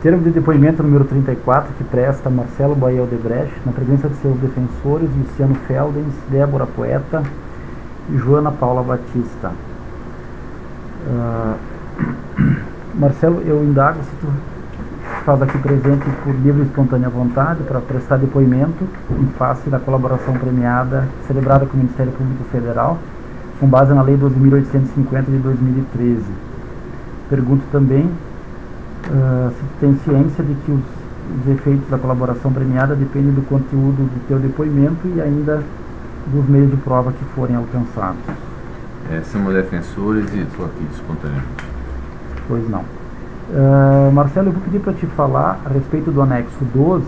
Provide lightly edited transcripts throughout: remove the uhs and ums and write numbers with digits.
Termo de depoimento número 34, que presta Marcelo Baia Odebrecht, na presença de seus defensores, Luciano Feldens, Débora Poeta e Joana Paula Batista. Marcelo, eu indago se tu faz aqui presente por livre e espontânea vontade para prestar depoimento em face da colaboração premiada celebrada com o Ministério Público Federal, com base na Lei 12.850 de 2013. Pergunto também se tu tem ciência de que os efeitos da colaboração premiada dependem do conteúdo do teu depoimento e ainda dos meios de prova que forem alcançados. Somos defensores e estou aqui espontaneamente. Pois não. Marcelo, eu vou pedir para te falar a respeito do anexo 12,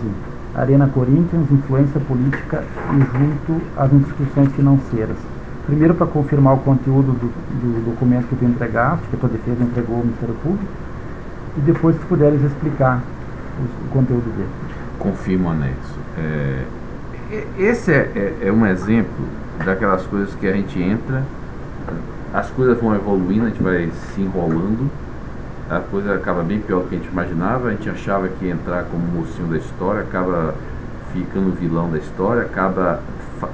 Arena Corinthians, influência política e junto às instituições financeiras. Primeiro, para confirmar o conteúdo do documento que tu entregaste, que a tua defesa entregou ao Ministério Público, e depois, se puderes explicar o conteúdo dele. Confirmo o anexo. Esse é um exemplo daquelas coisas que a gente entra, as coisas vão evoluindo, a gente vai se enrolando, a coisa acaba bem pior do que a gente imaginava. A gente achava que ia entrar como mocinho da história, acaba ficando vilão da história, acaba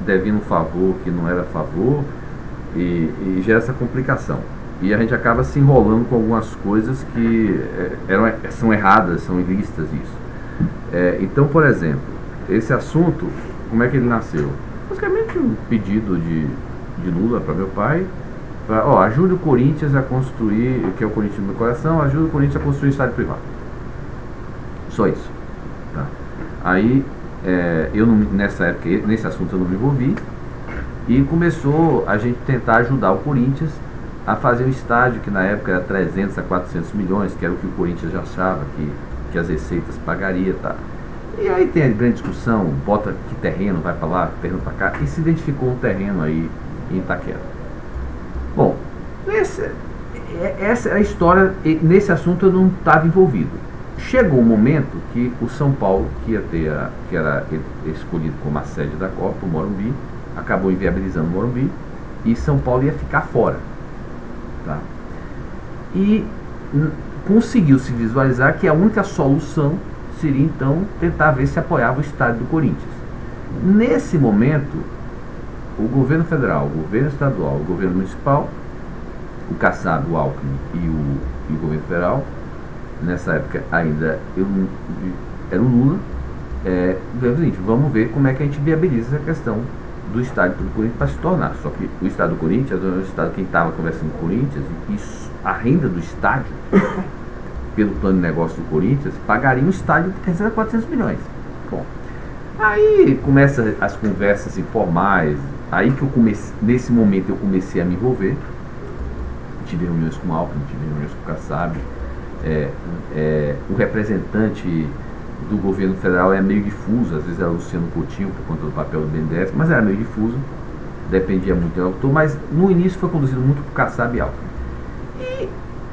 devendo um favor que não era favor, e gera essa complicação. E a gente acaba se enrolando com algumas coisas que são erradas, são ilícitas isso. Então, por exemplo, esse assunto, como é que ele nasceu? Basicamente um pedido de Lula para meu pai, ajude o Corinthians a construir, que é o Corinthians do meu coração, ajude o Corinthians a construir estádio privado. Só isso. Tá? Aí, nessa época, nesse assunto eu não me envolvi, e começou a gente tentar ajudar o Corinthians a fazer um estádio que na época era 300 a 400 milhões, que era o que o Corinthians já achava que as receitas pagaria, tá? E aí tem a grande discussão, bota que terreno vai para lá, que terreno para cá, e se identificou um terreno aí em Itaquera. Bom, essa é a história. Nesse assunto eu não estava envolvido. Chegou um momento que o São Paulo, que era escolhido como a sede da Copa, o Morumbi, acabou inviabilizando o Morumbi, e São Paulo ia ficar fora. Tá? E conseguiu se visualizar que a única solução seria então tentar ver se apoiava o estádio do Corinthians. Nesse momento, o governo federal, o governo estadual, o governo municipal, o Kassab, o Alckmin e o governo federal, nessa época ainda era o Lula, vamos ver como é que a gente viabiliza essa questão do estádio do Corinthians para se tornar. Só que o estádio do Corinthians, o estádio, quem estava conversando com o Corinthians, a renda do estádio, pelo plano de negócio do Corinthians, pagaria um estádio de 300 a 400 milhões. Bom, aí começam as conversas informais, aí que nesse momento eu comecei a me envolver, tive reuniões com o Alckmin, tive reuniões com o Kassab, o representante do governo federal é meio difuso, às vezes era o Luciano Coutinho por conta do papel do BNDES, mas era meio difuso, dependia muito do autor, mas no início foi conduzido muito por Kassab e Alckmin. E,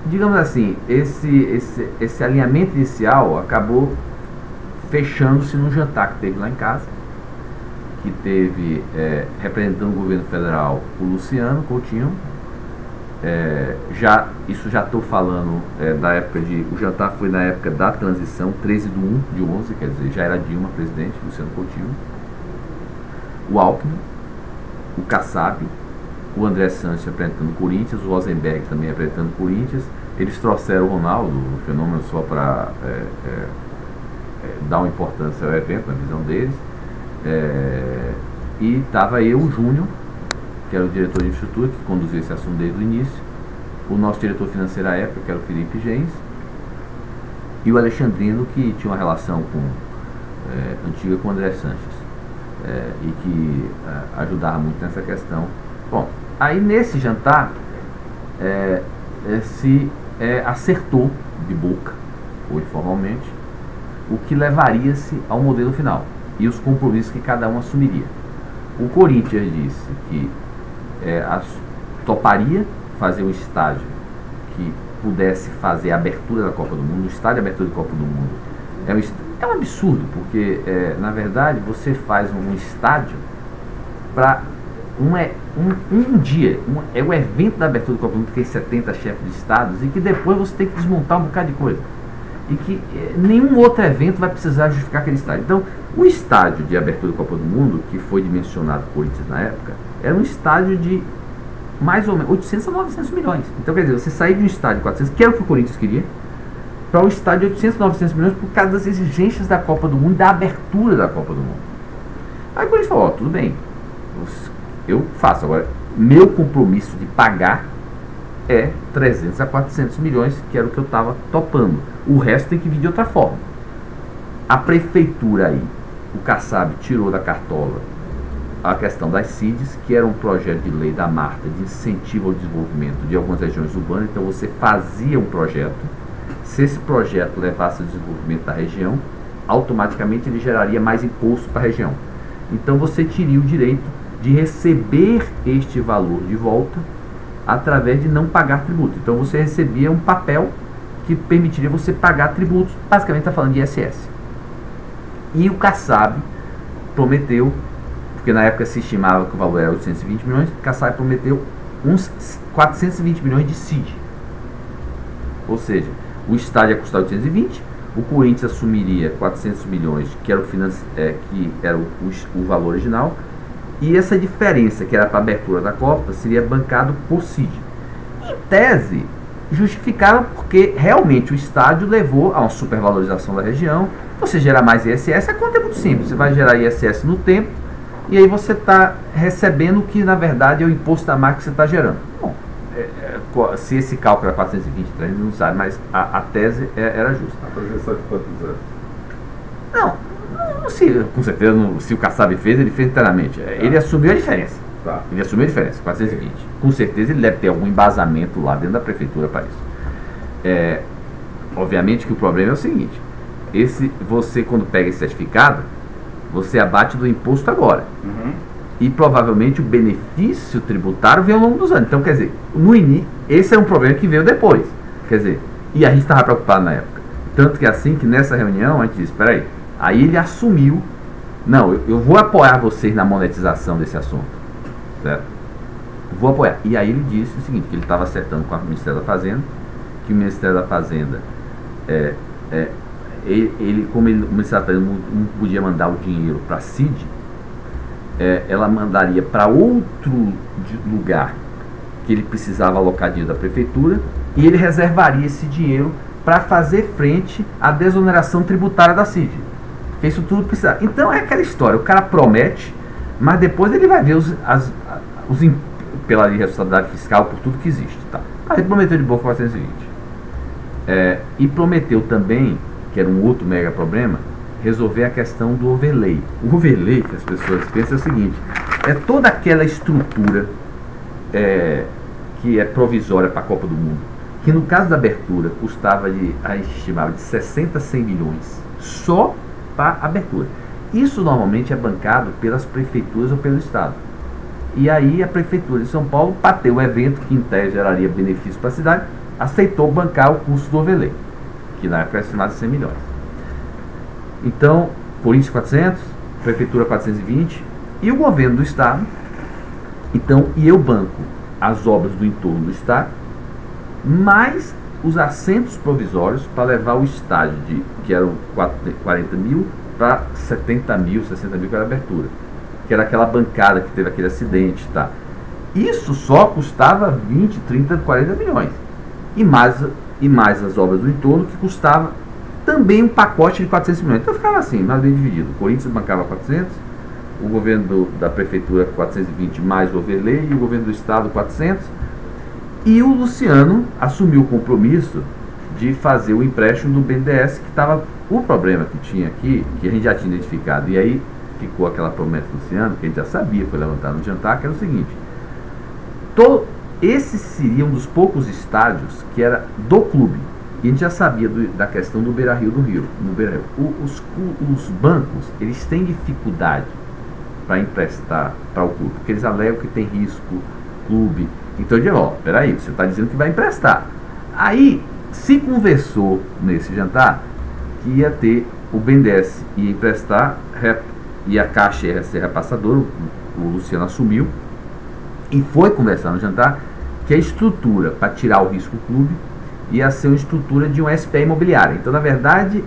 digamos assim, esse alinhamento inicial acabou fechando-se num jantar que teve lá em casa, que teve, representando o governo federal, o Luciano Coutinho. Isso já estou falando da época o jantar foi na época da transição, 13/1/11, quer dizer, já era Dilma presidente, Luciano Coutinho, o Alckmin, o Kassab, o André Sanches apresentando o Corinthians, o Rosenberg também apresentando o Corinthians. Eles trouxeram o Ronaldo, o Fenômeno, só para dar uma importância ao evento, na visão deles, e estava eu, o Júnior, que era o diretor de infraestrutura, que conduziu esse assunto desde o início, o nosso diretor financeiro à época, que era o Felipe Gens, e o Alexandrino, que tinha uma relação antiga com o André Sanches, e que ajudava muito nessa questão. Bom, aí nesse jantar se acertou de boca, ou informalmente, o que levaria-se ao modelo final e os compromissos que cada um assumiria. O Corinthians disse que toparia fazer um estádio que pudesse fazer a abertura da Copa do Mundo. O estádio de abertura da Copa do Mundo é um absurdo, porque na verdade você faz um estádio para um dia, é o evento da abertura da Copa do Mundo, que tem 70 chefes de estados, e que depois você tem que desmontar um bocado de coisa. e que nenhum outro evento vai precisar justificar aquele estádio. Então, o estádio de abertura da Copa do Mundo, que foi dimensionado por Corinthians na época, era um estádio de mais ou menos 800 a 900 milhões. Então, quer dizer, você sair de um estádio de 400, que era o que o Corinthians queria, para um estádio de 800 a 900 milhões por causa das exigências da Copa do Mundo, da abertura da Copa do Mundo. Aí o Corinthians falou, tudo bem, eu faço. Agora, meu compromisso de pagar é 300 a 400 milhões, que era o que eu estava topando. O resto tem que vir de outra forma. A prefeitura aí, o Kassab tirou da cartola a questão das CIDs, que era um projeto de lei da Marta de incentivo ao desenvolvimento de algumas regiões urbanas. Então você fazia um projeto, se esse projeto levasse ao desenvolvimento da região, automaticamente ele geraria mais imposto para a região. Então você teria o direito de receber este valor de volta através de não pagar tributo. Então você recebia um papel que permitiria você pagar tributos, basicamente está falando de ISS. E o Kassab prometeu, porque na época se estimava que o valor era 820 milhões, o Kassab prometeu uns 420 milhões de CID. Ou seja, o estádio ia custar 820, o Corinthians assumiria 400 milhões, que era o valor original, e essa diferença, que era para a abertura da Copa, seria bancado por CID. Em tese, justificaram porque realmente o estádio levou a uma supervalorização da região. Você gerar mais ISS, a conta é muito simples. Você vai gerar ISS no tempo, e aí você está recebendo o que, na verdade, é o imposto da marca que você está gerando. Bom, se esse cálculo era 420, a gente não sabe, mas a tese era justa. A projeção de quantos anos? Não, com certeza, se o Kassab fez, ele fez inteiramente. Ele assumiu a diferença. Tá. Ele assumiu a diferença, 420. Com certeza ele deve ter algum embasamento lá dentro da prefeitura para isso. Obviamente que o problema é o seguinte: você, quando pega esse certificado, você abate do imposto agora. Uhum. E provavelmente o benefício tributário vem ao longo dos anos. Então, quer dizer, esse é um problema que veio depois. Quer dizer, e a gente estava preocupado na época. Tanto que assim, que nessa reunião a gente disse, espera aí. Aí ele assumiu, não, eu vou apoiar vocês na monetização desse assunto. Certo? Vou apoiar. E aí ele disse o seguinte, que ele estava acertando com o Ministério da Fazenda, que o Ministério da Fazenda, como o Ministério da Fazenda não podia mandar o dinheiro para a CID, ela mandaria para outro lugar que ele precisava alocar dinheiro da prefeitura, e ele reservaria esse dinheiro para fazer frente à desoneração tributária da CID. Porque isso tudo precisa. Então é aquela história, o cara promete, mas depois ele vai ver pela responsabilidade fiscal, por tudo que existe. Tá? Aí ele prometeu de boca 420. E prometeu também, que era um outro mega problema, resolver a questão do overlay. O overlay, que as pessoas pensam, é o seguinte: é toda aquela estrutura que é provisória para a Copa do Mundo, que no caso da abertura custava a gente estimava de 60 a 100 milhões só para a abertura. Isso normalmente é bancado pelas prefeituras ou pelo Estado. E aí a Prefeitura de São Paulo, para ter o evento que em tese geraria benefício para a cidade, aceitou bancar o custo do overlay, que na época era estimado de 100 milhões. Então, Corinthians 400, Prefeitura 420 e o governo do Estado. Então, e eu banco as obras do entorno do Estado, mais os assentos provisórios para levar o estádio, que eram 40 mil, para 70 mil, 60 mil, que era a abertura. Que era aquela bancada que teve aquele acidente. Tá? Isso só custava 20, 30, 40 milhões. E mais as obras do entorno, que custava também um pacote de 400 milhões. Então ficava assim, mais bem dividido. O Corinthians bancava 400, o governo da prefeitura 420 mais o overlay, e o governo do estado 400. E o Luciano assumiu o compromisso de fazer o empréstimo do BNDES, que estava o problema que tinha aqui, que a gente já tinha identificado. E aí ficou aquela promessa do Luciano, que a gente já sabia, foi levantado no jantar, que era o seguinte: esse seria um dos poucos estádios que era do clube. E a gente já sabia da questão do Beira-Rio do Rio. No Beira-Rio. Os bancos, eles têm dificuldade para emprestar para o clube, porque eles alegam que tem risco, clube. Então eu digo, peraí, você está dizendo que vai emprestar. Aí se conversou nesse jantar que ia ter o BNDES ia emprestar e a Caixa ia ser repassadora. O Luciano assumiu e foi conversar no jantar que a estrutura para tirar o risco do clube ia ser uma estrutura de uma SPE imobiliária. Então, na verdade,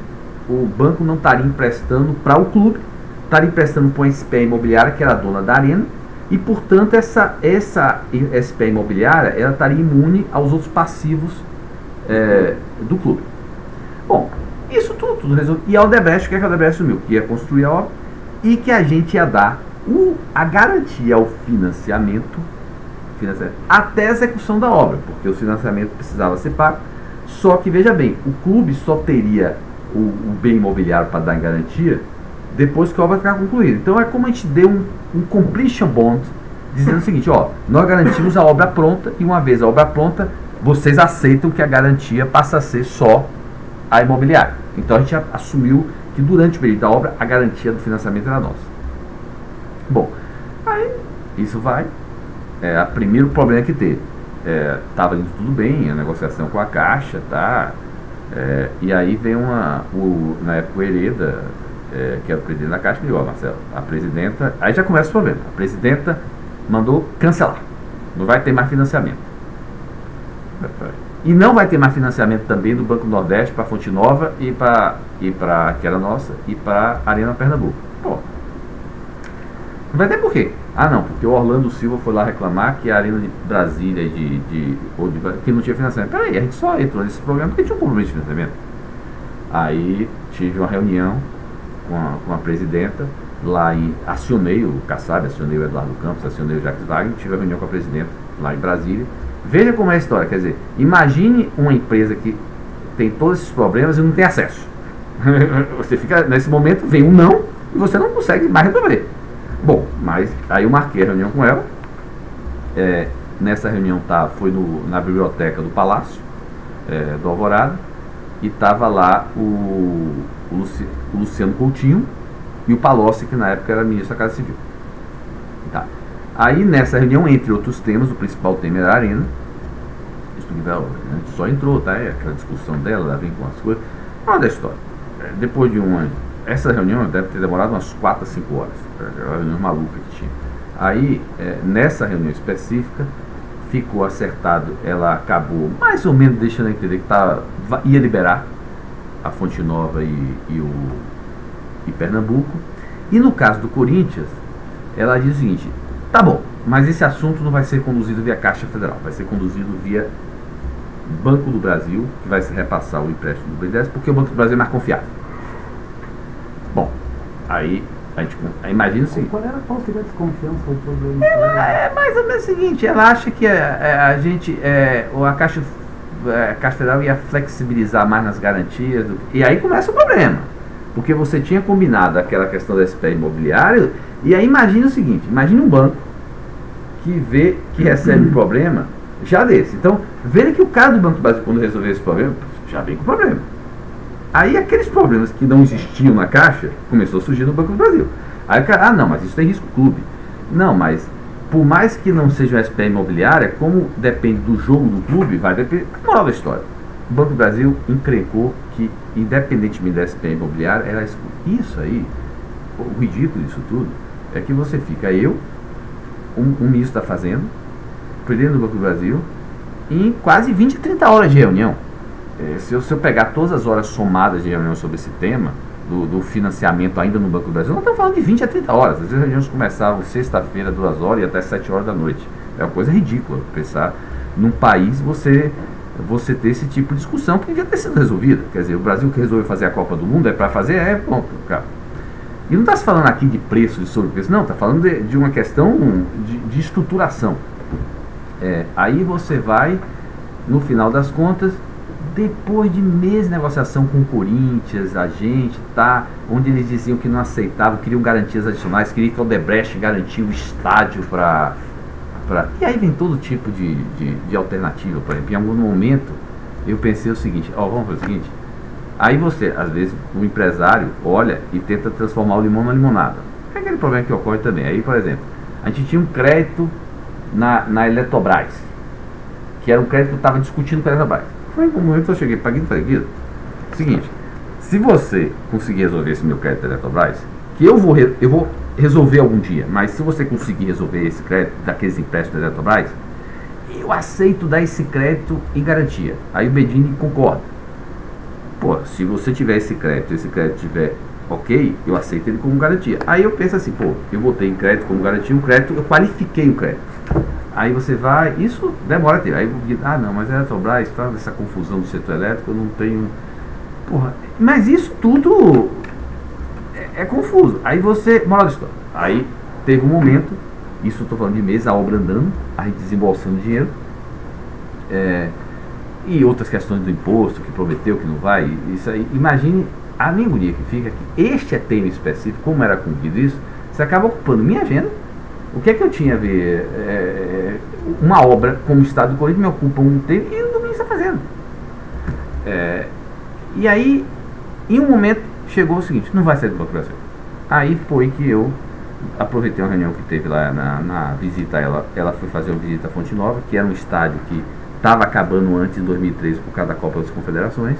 o banco não estaria emprestando para o clube, estaria emprestando para uma SPE imobiliária que era a dona da arena, e, portanto, essa SPE imobiliária ela estaria imune aos outros passivos do clube. Bom, isso tudo resolvido. E a Odebrecht, o que a Odebrecht assumiu? Que ia construir a obra e que a gente ia dar a garantia ao financiamento até a execução da obra, porque o financiamento precisava ser pago. Só que, veja bem, o clube só teria o bem imobiliário para dar em garantia depois que a obra ficar concluída. Então é como a gente deu um completion bond, dizendo o seguinte: ó, nós garantimos a obra pronta, e uma vez a obra pronta, vocês aceitam que a garantia passa a ser só a imobiliária. Então a gente assumiu que durante o período da obra a garantia do financiamento era nossa. Bom, aí isso vai. O primeiro problema que teve, estava indo tudo bem, a negociação com a Caixa, tá? E aí vem na época o Hereda, que era o presidente da Caixa, me disse: ó, Marcelo, a presidenta, aí já começa o problema, a presidenta mandou cancelar, não vai ter mais financiamento. E não vai ter mais financiamento também do Banco Nordeste para a Fonte Nova e para que era nossa, e para a Arena Pernambuco. Pô, não vai ter por quê? Ah, não, porque o Orlando Silva foi lá reclamar que a Arena de Brasília que não tinha financiamento. Peraí, a gente só entrou nesse programa porque tinha um compromisso de financiamento. Aí tive uma reunião com a presidenta lá acionei o Kassab, acionei o Eduardo Campos, acionei o Jacques Wagner, tive a reunião com a presidenta lá em Brasília. Veja como é a história, quer dizer, imagine uma empresa que tem todos esses problemas e não tem acesso. Você fica, nesse momento, vem um não e você não consegue mais resolver. Bom, mas aí eu marquei a reunião com ela. Nessa reunião foi na biblioteca do Palácio, do Alvorada, e estava lá o Luciano Coutinho e o Palocci, que na época era ministro da Casa Civil. Tá. Aí nessa reunião, entre outros temas, o principal tema era a Arena. Só entrou, tá? Aquela discussão dela, lá vem com as coisas. Olha da história. Depois de essa reunião deve ter demorado umas 4 a 5 horas. Aquela reunião maluca que tinha. Aí, nessa reunião específica, ficou acertado, ela acabou mais ou menos deixando a entender que ia liberar a Fonte Nova e Pernambuco. E no caso do Corinthians, ela diz o seguinte: tá bom, mas esse assunto não vai ser conduzido via Caixa Federal, vai ser conduzido via Banco do Brasil, que vai se repassar o empréstimo do BNDES, porque o Banco do Brasil é mais confiável. Bom, aí a gente imagina o seguinte: qual seria a desconfiança ou problema? Ela é mais ou menos o seguinte: ela acha que a Caixa Federal ia flexibilizar mais nas garantias, e aí começa o problema, porque você tinha combinado aquela questão da SPE imobiliária, e aí imagina o seguinte: imagina um banco que recebe um problema já desse. Então, veja que o cara do Banco do Brasil, quando resolver esse problema, já vem com problema. Aí aqueles problemas que não existiam na Caixa, começou a surgir no Banco do Brasil. Aí o cara: não, mas isso tem risco clube. Não, mas por mais que não seja uma SPE imobiliária, como depende do jogo do clube, vai depender. Moral da história: o Banco do Brasil encrencou que, independentemente da SPE imobiliária, era escuro. Isso aí, o ridículo disso tudo, é que você fica, um ministro da Fazenda, presidente do Banco do Brasil, em quase 20 a 30 horas de reunião. Se eu pegar todas as horas somadas de reunião sobre esse tema, do financiamento ainda no Banco do Brasil, nós estamos falando de 20 a 30 horas. Às vezes as reuniões começavam sexta-feira, 2 horas, e até 7 horas da noite. É uma coisa ridícula pensar num país você ter esse tipo de discussão que devia ter sido resolvida. Quer dizer, o Brasil que resolveu fazer a Copa do Mundo para fazer, pronto, cara. E não está se falando aqui de preço, de sobrepreço, não, está falando de uma questão de estruturação. Aí você vai, no final das contas, depois de meses de negociação com o Corinthians, a gente, onde eles diziam que não aceitavam, queriam garantias adicionais, queriam que o Odebrecht garantia o estádio E aí vem todo tipo de alternativa. Por exemplo, em algum momento, eu pensei o seguinte: vamos fazer o seguinte. Aí você, às vezes, o empresário olha e tenta transformar o limão na limonada. É aquele problema que ocorre também. Aí, por exemplo, a gente tinha um crédito na Eletrobras, que era um crédito que eu estava discutindo com a Eletrobras. Foi um momento que eu cheguei para Guido e falei: Guido, seguinte, se você conseguir resolver esse meu crédito da Eletrobras, que eu vou resolver algum dia, mas se você conseguir resolver esse crédito daqueles empréstimos da Eletrobras, eu aceito dar esse crédito em garantia. Aí o Bedini concorda. Pô, se você tiver esse crédito tiver ok, eu aceito ele como garantia. Aí eu penso assim, pô, eu botei em crédito como garantia, eu qualifiquei o crédito. Aí você vai, isso demora tempo. Aí não, mas a Eletrobras está nessa confusão do setor elétrico, eu não tenho. Porra, mas isso tudo é confuso. Aí você, moral da história, aí teve um momento, isso eu estou falando de mês, a obra andando, a gente desembolsando dinheiro, e outras questões do imposto, que prometeu, que não vai, isso aí. Imagine a minha agonia que fica que este é tema específico, como era cumprido isso, você acaba ocupando minha agenda. O que é que eu tinha a ver? Uma obra como o Estado do Corinthians me ocupa um tempo e o Domingos está fazendo. E aí, em um momento, chegou o seguinte, não vai sair do Banco do Brasil. Aí foi que eu aproveitei uma reunião que teve lá na visita a ela foi fazer uma visita à Fonte Nova, que era um estádio que estava acabando antes de 2013 por causa da Copa das Confederações.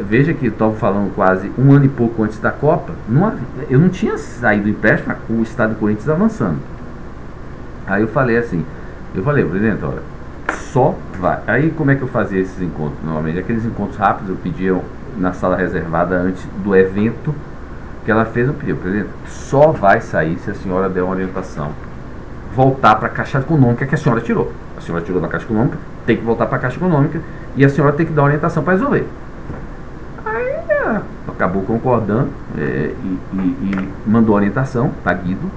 Veja que eu estava falando quase um ano e pouco antes da Copa, eu não tinha saído do empréstimo, o Estado do Corinthians avançando. Aí eu falei assim, presidente, olha, só vai. Aí como é que eu fazia esses encontros? Normalmente, aqueles encontros rápidos eu pedia na sala reservada antes do evento que ela fez, eu pedi, presidente, só vai sair se a senhora der uma orientação. Voltar para a Caixa Econômica que a senhora tirou. A senhora tirou da Caixa Econômica, tem que voltar para a Caixa Econômica e a senhora tem que dar orientação para resolver. Acabou concordando e mandou orientação para Guido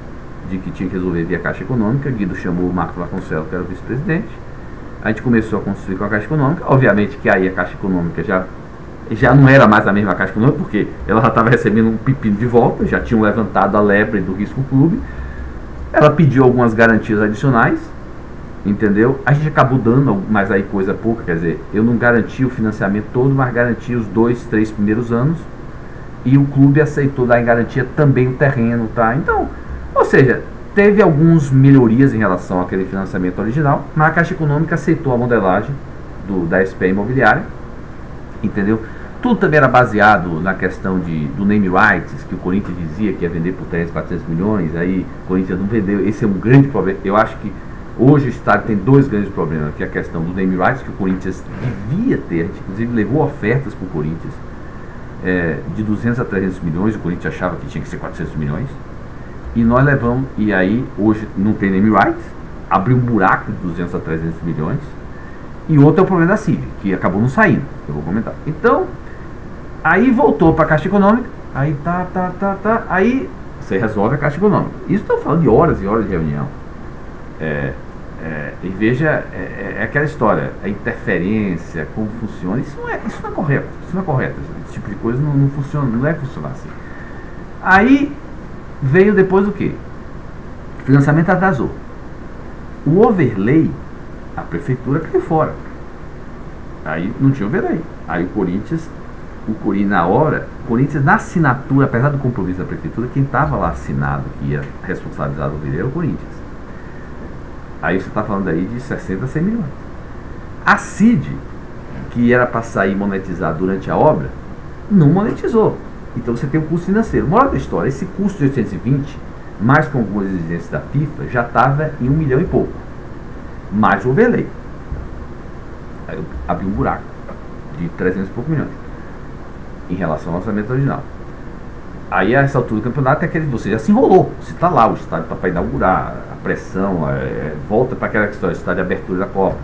de que tinha que resolver via Caixa Econômica. Guido chamou o Marco Vasconcelos, que era o vice-presidente. A gente começou a construir com a Caixa Econômica. Obviamente que aí a Caixa Econômica já não era mais a mesma Caixa Econômica, porque ela já estava recebendo um pepino de volta, já tinham levantado a lebre do risco clube. Ela pediu algumas garantias adicionais, entendeu? A gente acabou dando, mas aí coisa pouca, quer dizer, eu não garanti o financiamento todo, mas garanti os 2, 3 primeiros anos, e o clube aceitou dar em garantia também o terreno, tá? Então, ou seja, teve algumas melhorias em relação àquele financiamento original, mas a Caixa Econômica aceitou a modelagem da SPE Imobiliária, entendeu? Tudo também era baseado na questão do name rights, que o Corinthians dizia que ia vender por 300, 400 milhões, aí o Corinthians não vendeu. Esse é um grande problema. Eu acho que hoje o Estado tem dois grandes problemas, que é a questão do name rights, que o Corinthians devia ter, a gente inclusive levou ofertas para o Corinthians, de 200 a 300 milhões, o Corinthians achava que tinha que ser 400 milhões, e nós levamos, e aí hoje não tem name rights, abriu um buraco de 200 a 300 milhões, e outro é o problema da CIV, que acabou não saindo, eu vou comentar. Então, aí voltou para a Caixa Econômica, aí aí você resolve a Caixa Econômica. Isso estou falando de horas e horas de reunião. E veja, é aquela história, a interferência, como funciona, isso não é correto, esse tipo de coisa não funciona, não deve funcionar assim. Aí veio depois o quê? O financiamento atrasou. O overlay, a prefeitura caiu fora. Aí não tinha overlay. Aí o Corinthians na assinatura, apesar do compromisso da prefeitura, quem estava lá assinado, que ia responsabilizar o overlay era o Corinthians. Aí você está falando aí de 60 a 100 milhões. A CID, que era para sair monetizar durante a obra, não monetizou. Então você tem um custo financeiro. Moral da história, esse custo de 820, mais com algumas exigências da FIFA, já estava em 1 milhão e pouco. Mais o overlay. Aí eu abri um buraco de 300 e poucos milhões em relação ao orçamento original. Aí a essa altura do campeonato você já se enrolou. Você está lá, o estádio está para inaugurar, a pressão, volta para aquela história, estádio de abertura da Copa.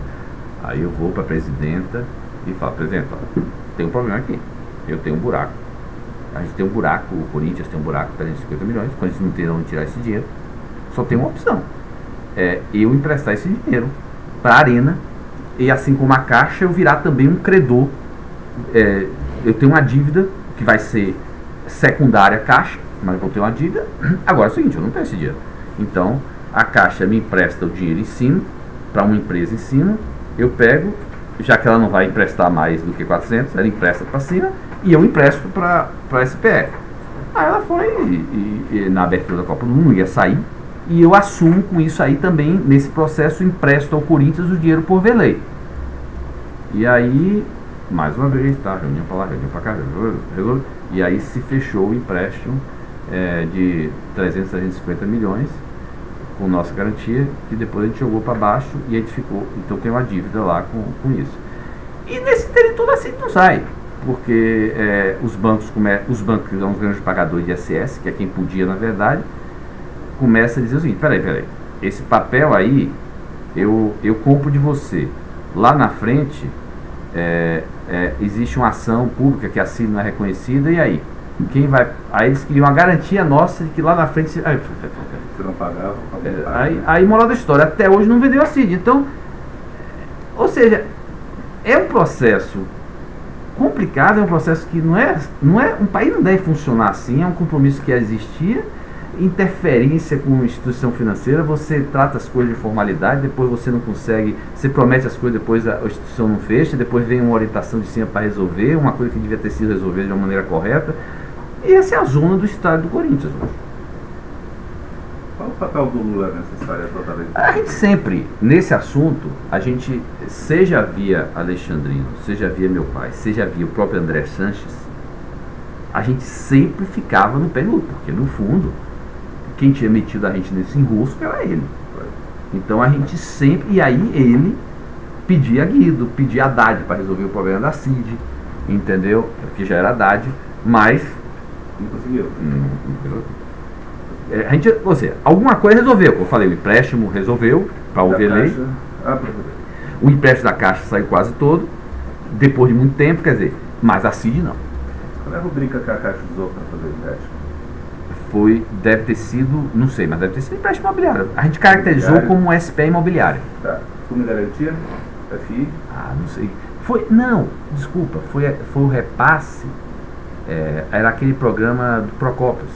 Aí eu vou para a presidenta e falo, presidente, tem um problema aqui. Eu tenho um buraco. A gente tem um buraco, o Corinthians tem um buraco de 350 milhões, quando eles não terão onde tirar esse dinheiro, só tem uma opção. Eu emprestar esse dinheiro para a Arena, e assim como a Caixa, eu virar também um credor. Eu tenho uma dívida que vai ser secundária à Caixa, mas vou ter uma dívida. Agora é o seguinte, eu não tenho esse dinheiro. Então, a Caixa me empresta o dinheiro em cima, para uma empresa em cima, eu pego, já que ela não vai emprestar mais do que 400, ela empresta para cima, e eu empresto para a SPE. Aí ela foi, e na abertura da Copa do Mundo ia sair, e eu assumo com isso aí também, nesse processo, empresto ao Corinthians o dinheiro por overlay. E aí, mais uma vez, tá, reunião para lá, reunião para cá, e aí se fechou o empréstimo de 300, 350 milhões, com nossa garantia, que depois a gente jogou para baixo e a gente ficou, então tem uma dívida lá com isso. E nesse território assim não sai, porque os bancos que são os grandes pagadores de ISS, que é quem podia na verdade, começa a dizer o seguinte: peraí, esse papel aí eu compro de você, lá na frente existe uma ação pública que assim não é reconhecida, e aí? Quem vai? Aí eles queriam uma garantia nossa de que lá na frente. Aí, você não pagava? Aí moral da história, até hoje não vendeu a CID. Então, ou seja, é um processo complicado, é um processo que não é um país não deve funcionar assim, é um compromisso que existia, interferência com instituição financeira, você trata as coisas de formalidade, depois você não consegue, você promete as coisas, depois a instituição não fecha, depois vem uma orientação de cima para resolver, uma coisa que devia ter sido resolvida de uma maneira correta. E essa é a zona do estado do Corinthians hoje. Qual o papel do Lula nessa história toda? A gente sempre, nesse assunto, a gente, seja via Alexandrino, seja via meu pai, seja via o próprio André Sanches, a gente sempre ficava no pé do Lula, porque no fundo, quem tinha metido a gente nesse enrosco era ele. Então a gente sempre, e aí ele pedia Guido, pedia Haddad para resolver o problema da CID, entendeu? Que já era Haddad, mas não conseguiu. A gente, ou seja, alguma coisa resolveu. Eu falei, o empréstimo resolveu para o Overlay. O empréstimo da Caixa saiu quase todo, depois de muito tempo, quer dizer, mas a CID não. Qual é a rubrica que a Caixa usou para fazer o empréstimo? Deve ter sido, não sei, mas deve ter sido empréstimo imobiliário. A gente caracterizou como um SPE imobiliário. Tá. Fundo de garantia? FI? Não sei. Foi o repasse. Era aquele programa do Procópios.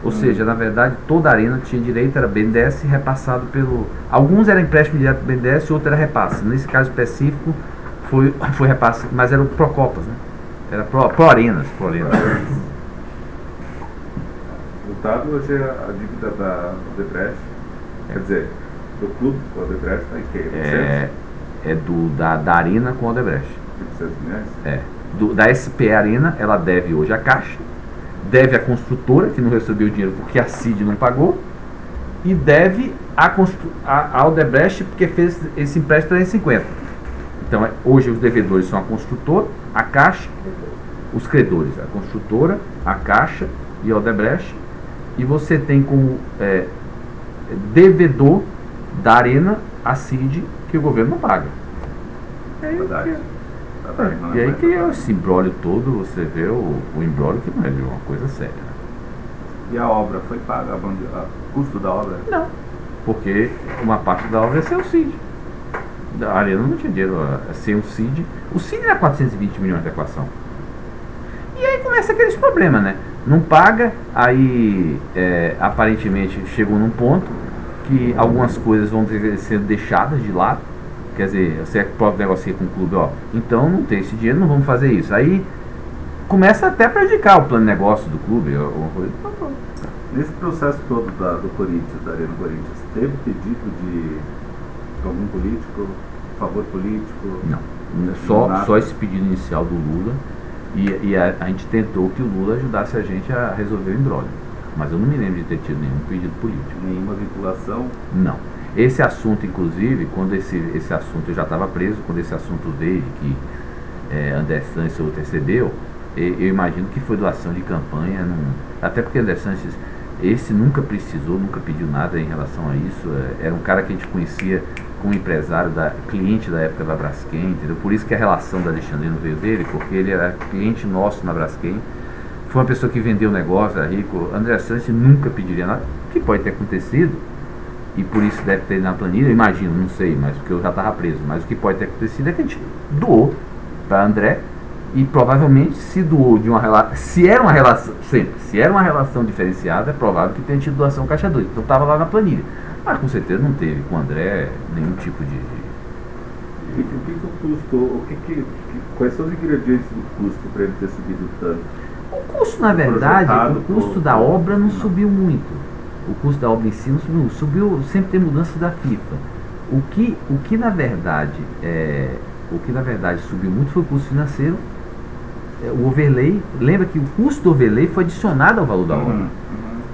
Ou seja, na verdade, toda a arena tinha direito, era BNDES repassado pelo... Alguns eram empréstimo direto do BNDES, outro era repasse. Nesse caso específico, foi repasse, mas era o Procópios, né? Era Pro-Arenas. O dado hoje é a dívida da Odebrecht, quer dizer, do clube com a Odebrecht, tá em que? Da Arena com a Odebrecht. 800 milhões? Da SPE Arena, ela deve hoje a Caixa, deve a construtora, que não recebeu o dinheiro porque a CID não pagou, e deve a Odebrecht, porque fez esse empréstimo 350. Então, hoje os devedores são a construtora, a Caixa, os credores, a construtora, a Caixa e a Odebrecht, e você tem como devedor da Arena a CID, que o governo não paga. E aí que é esse imbróglio todo, você vê o imbróglio que não é de uma coisa séria. E a obra foi paga? O custo da obra? Não, porque uma parte da obra é sem o CID. A Arena não tinha dinheiro sem o CID. O CID era 420 milhões de equação. E aí começa aqueles problemas, né? Não paga, aí aparentemente chegou num ponto que algumas coisas vão sendo deixadas de lado. Quer dizer, você pode negociar com o clube, então não tem esse dinheiro, não vamos fazer isso. Aí começa até a prejudicar o plano de negócio do clube. Nesse processo todo do Corinthians, da Arena Corinthians, teve pedido de algum político, favor político? Não, só esse pedido inicial do Lula, e a gente tentou que o Lula ajudasse a gente a resolver o imbróglio. Mas eu não me lembro de ter tido nenhum pedido político. Nenhuma vinculação? Não. Esse assunto, inclusive, quando esse assunto, eu já estava preso, quando esse assunto veio, que André Sanches intercedeu, eu imagino que foi doação de campanha, até porque André Sanches, esse nunca precisou, nunca pediu nada em relação a isso, era um cara que a gente conhecia como empresário, cliente da época da Braskem, entendeu? Por isso que a relação da Alexandrino veio dele, porque ele era cliente nosso na Braskem, foi uma pessoa que vendeu o negócio, era rico. André Sanches nunca pediria nada, o que pode ter acontecido, e por isso deve ter na planilha, eu imagino, não sei, mas porque eu já estava preso, mas o que pode ter acontecido é que a gente doou para André, e provavelmente se doou de uma relação, se era uma relação diferenciada, é provável que tenha tido doação Caixa 2, então estava lá na planilha, mas com certeza não teve com o André nenhum tipo de... E o que custou, quais são os ingredientes do custo para ele ter subido tanto? O custo, na verdade, o custo da obra não subiu muito. O custo da obra em si não subiu, sempre tem mudança da FIFA. O que na verdade subiu muito foi o custo financeiro. O overlay, lembra que o custo do overlay foi adicionado ao valor da obra.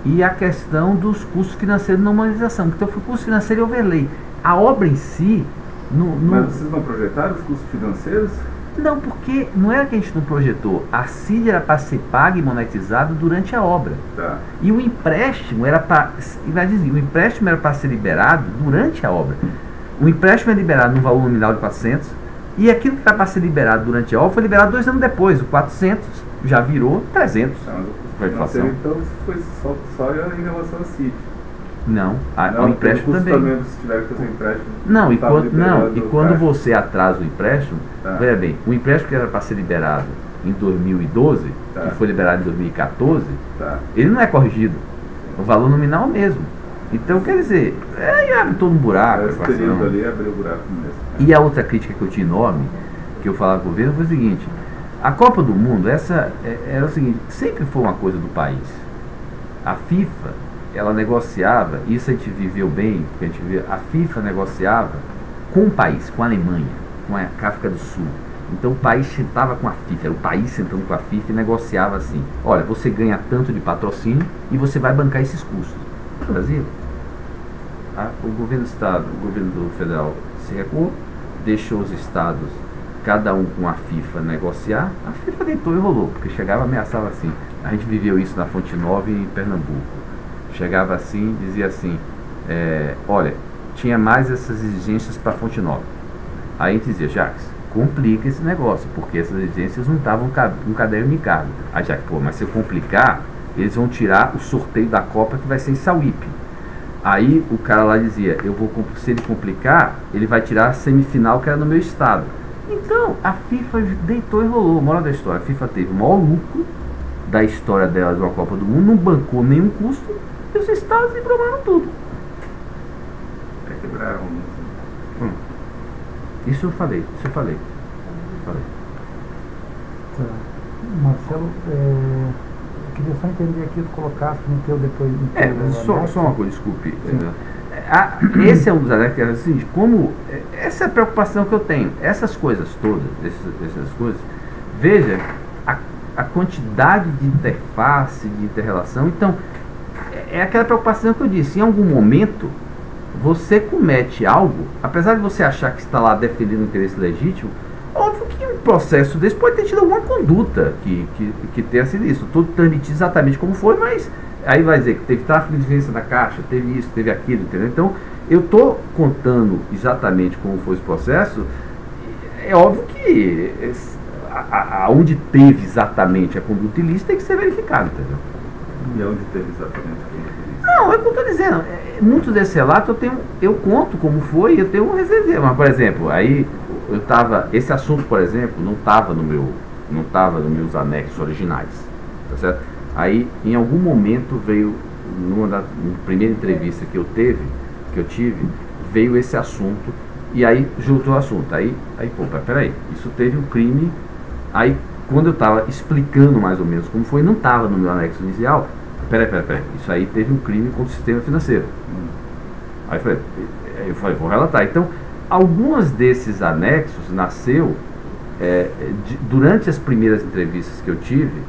e a questão dos custos financeiros na humanização. Então foi custo financeiro e overlay. A obra em si... Mas vocês não projetaram os custos financeiros? Não, porque não era que a gente não projetou. A CID era para ser paga e monetizada durante a obra. Tá. E o empréstimo era para... O empréstimo era para ser liberado durante a obra. O empréstimo é liberado no valor nominal de 400, e aquilo que era para ser liberado durante a obra foi liberado 2 anos depois. O 400 já virou 300. Foi inflação. Então foi só em relação à CID. Não, o empréstimo também. Se tiver que fazer empréstimo. Não, e quando você atrasa o empréstimo, veja bem, o empréstimo que era para ser liberado em 2012, que foi liberado em 2014, ele não é corrigido. O valor nominal mesmo. Então, quer dizer, abre todo um buraco. Esse período ali abriu o buraco mesmo. E a outra crítica que eu tinha enorme, que eu falava para o governo, foi o seguinte: a Copa do Mundo, era o seguinte, sempre foi uma coisa do país. A FIFA, ela negociava, isso a gente viveu bem, porque a gente via, a FIFA negociava com o país, com a Alemanha, com a África do Sul. Então o país sentava com a FIFA, era o país sentando com a FIFA e negociava assim: olha, você ganha tanto de patrocínio e você vai bancar esses custos. No Brasil, o governo do estado, o governo federal se recuou, deixou os estados, cada um com a FIFA, negociar. A FIFA deitou e rolou, porque chegava e ameaçava assim. A gente viveu isso na Fonte Nova em Pernambuco. Chegava assim, dizia assim, olha, tinha mais essas exigências para Fonte Nova. Aí a gente dizia: Jacques, complica esse negócio, porque essas exigências não estavam no caderno de encargo. Aí Jacques, mas se eu complicar, eles vão tirar o sorteio da Copa, que vai ser em Sauípe. Aí o cara lá dizia: se ele complicar, ele vai tirar a semifinal, que era no meu estado. Então a FIFA deitou e rolou. Moral da história: a FIFA teve o maior lucro da história dela de uma Copa do Mundo, não bancou nenhum custo, e os estados emprovaram tudo. Quebraram. Isso eu falei. Tá. Marcelo, eu queria só entender aqui, tu colocaste no teu depois. Só uma coisa, desculpe. Esse é um dos alertas, que é o seguinte: como essa é a preocupação que eu tenho, essas coisas todas, essas coisas, veja a quantidade de interface, de inter-relação. Então, é aquela preocupação que eu disse: em algum momento você comete algo, apesar de você achar que está lá defendendo um interesse legítimo, óbvio que um processo desse pode ter tido alguma conduta que tenha sido isso. Tudo transmitido exatamente como foi, mas aí vai dizer que teve tráfico de influência da Caixa, teve isso, teve aquilo, entendeu? Então, eu estou contando exatamente como foi esse processo. É óbvio que aonde teve exatamente a conduta ilícita tem que ser verificado, entendeu? E onde teve exatamente a conduta ilícita? Não, é o que eu estou dizendo. Muitos desses relatos eu conto como foi, eu tenho um reserva. Mas, por exemplo, aí esse assunto, por exemplo, não estava nos meus anexos originais, tá certo? Aí, em algum momento veio, na primeira entrevista que eu tive, veio esse assunto, e aí juntou o assunto. Aí peraí, isso teve um crime. Aí, quando eu estava explicando mais ou menos como foi, não estava no meu anexo inicial. Peraí, isso aí teve um crime contra o sistema financeiro. Aí eu falei, vou relatar. Então, alguns desses anexos nasceu durante as primeiras entrevistas que eu tive,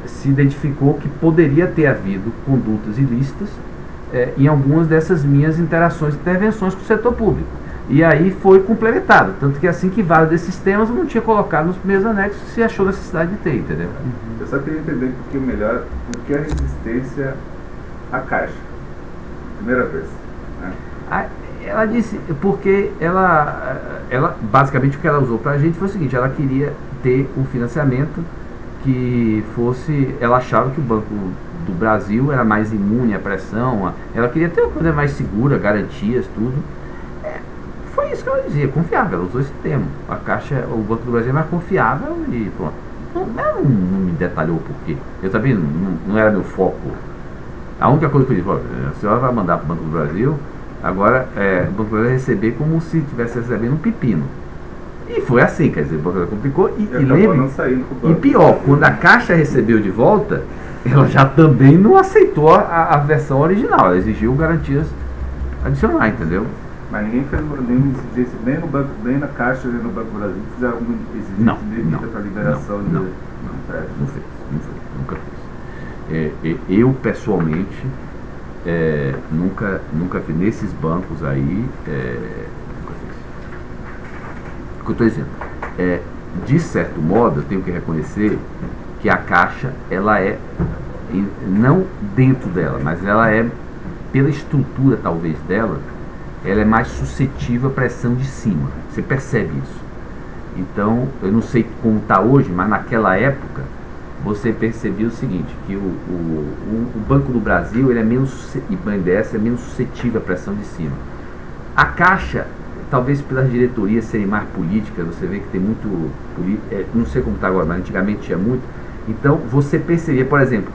se identificou que poderia ter havido condutas ilícitas em algumas dessas minhas interações e intervenções com o setor público. E aí foi complementado, tanto que assim que vários desses temas eu não tinha colocado nos primeiros anexos, se achou necessidade de ter, entendeu? Eu só queria entender um pouquinho melhor por que a resistência à Caixa, primeira vez, né? Ela disse, porque ela basicamente o que ela usou pra gente foi o seguinte: ela queria ter um financiamento que fosse, ela achava que o Banco do Brasil era mais imune à pressão, ela queria ter uma coisa mais segura, garantias, tudo. Foi isso que ela dizia, confiável, ela usou esse termo. A Caixa, o Banco do Brasil é mais confiável e pronto. Ela não me detalhou por quê. Eu também não era meu foco. A única coisa que eu disse: a senhora vai mandar para o Banco do Brasil, agora o Banco do Brasil vai receber como se estivesse recebendo um pepino. E foi assim, quer dizer, o Banco do Brasil complicou. E lembre, e pior, quando a Caixa recebeu de volta, ela já também não aceitou a versão original, ela exigiu garantias adicionais, entendeu? Mas ninguém fez nenhuma exigência, nem na Caixa, nem no Banco do Brasil, fizeram alguma exigência para liberação de empréstimo. Não fez, nunca fez. Eu, pessoalmente, nunca fiz nesses bancos aí, nunca fiz. O que eu estou dizendo? De certo modo, eu tenho que reconhecer que a Caixa, ela é, não dentro dela, mas ela é, pela estrutura talvez dela, ela é mais suscetível à pressão de cima. Você percebe isso. Então, eu não sei como está hoje, mas naquela época, você percebia o seguinte, que o Banco do Brasil, ele é menos, e o BNDES é menos suscetível à pressão de cima. A Caixa, talvez pelas diretorias serem mais políticas, você vê que tem muito, não sei como está agora, mas antigamente tinha muito. Então, você percebia, por exemplo,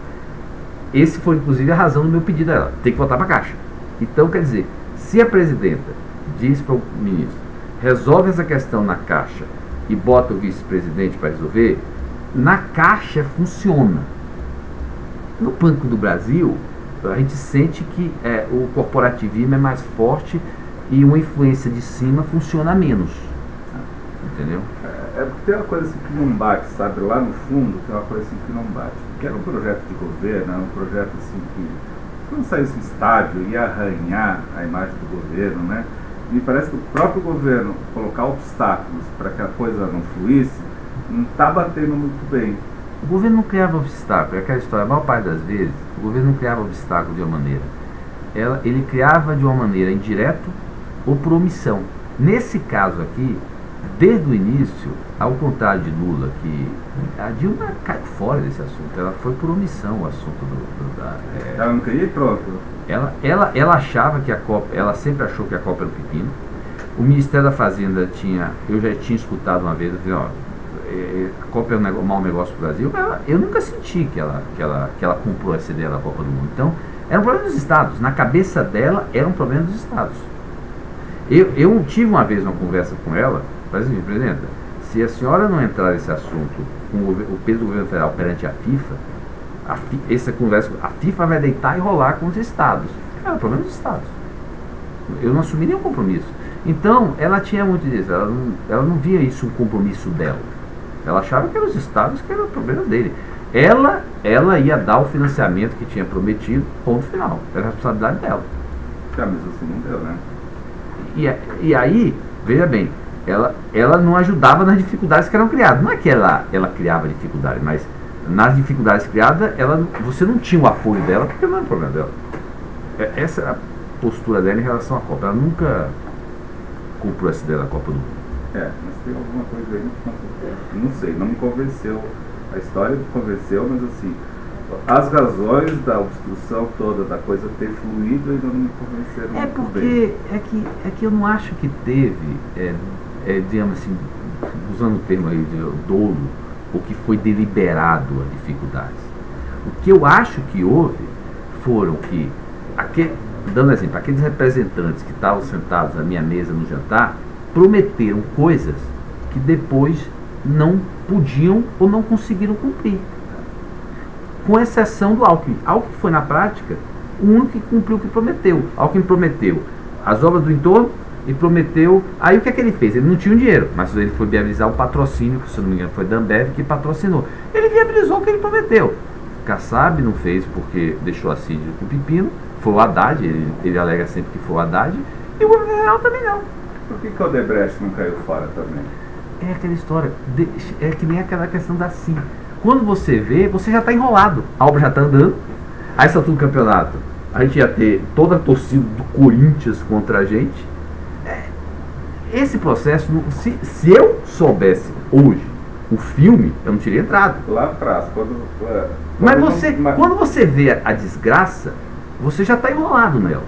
esse foi inclusive a razão do meu pedido a ela, tem que voltar para a Caixa. Então, quer dizer, se a presidenta diz para o ministro, resolve essa questão na Caixa e bota o vice-presidente para resolver, na Caixa funciona. No Banco do Brasil, a gente sente que o corporativismo é mais forte e uma influência de cima funciona menos. Entendeu? Porque tem uma coisa assim que não bate, sabe? Lá no fundo tem uma coisa assim que não bate. Porque era um projeto de governo, era um projeto assim que, se não saísse do estádio, ia arranhar a imagem do governo, né? Me parece que o próprio governo colocar obstáculos para que a coisa não fluísse, não está batendo muito bem. O governo não criava obstáculo, é aquela história, a maior parte das vezes, o governo não criava obstáculo de uma maneira. Ele criava de uma maneira indireta ou por omissão. Nesse caso aqui, desde o início, ao contrário de Lula, que a Dilma caiu fora desse assunto, ela foi por omissão o assunto Ela não queria e pronto. Ela achava que a Copa, ela sempre achou que a Copa era o pepino. O Ministério da Fazenda eu já tinha escutado uma vez, assim, a Copa é um mau negócio para o Brasil. Eu nunca senti que ela comprou essa ideia da Copa do Mundo. Então, era um problema dos estados. Na cabeça dela, era um problema dos estados. Eu tive uma vez uma conversa com ela, mas assim, presidenta, se a senhora não entrar nesse assunto com o peso do governo federal perante a FIFA, essa conversa, a FIFA vai deitar e rolar com os estados. Era o problema dos estados. Eu não assumi nenhum compromisso. Então, ela tinha muito disso. Ela não via isso um compromisso dela. Ela achava que eram os estados que era o problema dele. Ela ia dar o financiamento que tinha prometido, ponto final. Era a responsabilidade dela. Mas assim não deu, né? E aí, veja bem, ela não ajudava nas dificuldades que eram criadas. Não é que ela criava dificuldades, mas nas dificuldades criadas, você não tinha o apoio dela, porque não era o problema dela. Essa é a postura dela em relação à Copa. Ela nunca comprou essa ideia da Copa do Mundo. Mas tem alguma coisa aí, não sei, não me convenceu. A história me convenceu, mas assim, as razões da obstrução toda, da coisa ter fluído, ainda não me convenceram muito bem. É que eu não acho que teve, digamos assim, usando o termo aí de dolo, o que foi deliberado as dificuldades. O que eu acho que houve foram que, dando exemplo, aqueles representantes que estavam sentados à minha mesa no jantar, prometeram coisas que depois não podiam ou não conseguiram cumprir. Com exceção do Alckmin. Alckmin foi, na prática, o único que cumpriu o que prometeu. Alckmin prometeu as obras do entorno e prometeu... Aí o que é que ele fez? Ele não tinha o dinheiro, mas ele foi viabilizar o patrocínio, que se não me engano foi da Ambev que patrocinou. Ele viabilizou o que ele prometeu. Kassab não fez porque deixou a Cid com o pepino, foi o Haddad, ele alega sempre que foi o Haddad, e o governo federal também não. Por que o Odebrecht não caiu fora também? É aquela história, é que nem aquela questão da CIM. Quando você vê, você já está enrolado. A obra já está andando. Aí está tudo campeonato. A gente ia ter toda a torcida do Corinthians contra a gente. Esse processo, se eu soubesse hoje o filme, eu não teria entrado. Lá atrás, quando você vê a desgraça, você já está enrolado nela.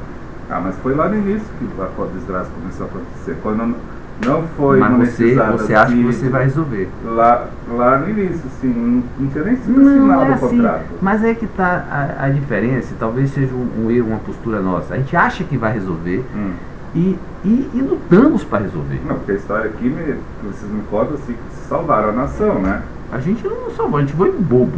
Mas foi lá no início que a desgraça começou a acontecer. Quando não foi mas monetizada. Você acha que você vai resolver? Lá no início, assim, não tinha nem sido assinado o contrato. Mas é que está a diferença, talvez seja um erro, uma postura nossa. A gente acha que vai resolver e lutamos para resolver. Não, porque a história aqui, vocês me contam assim, que salvaram a nação, né? A gente não salvou, a gente foi bobo.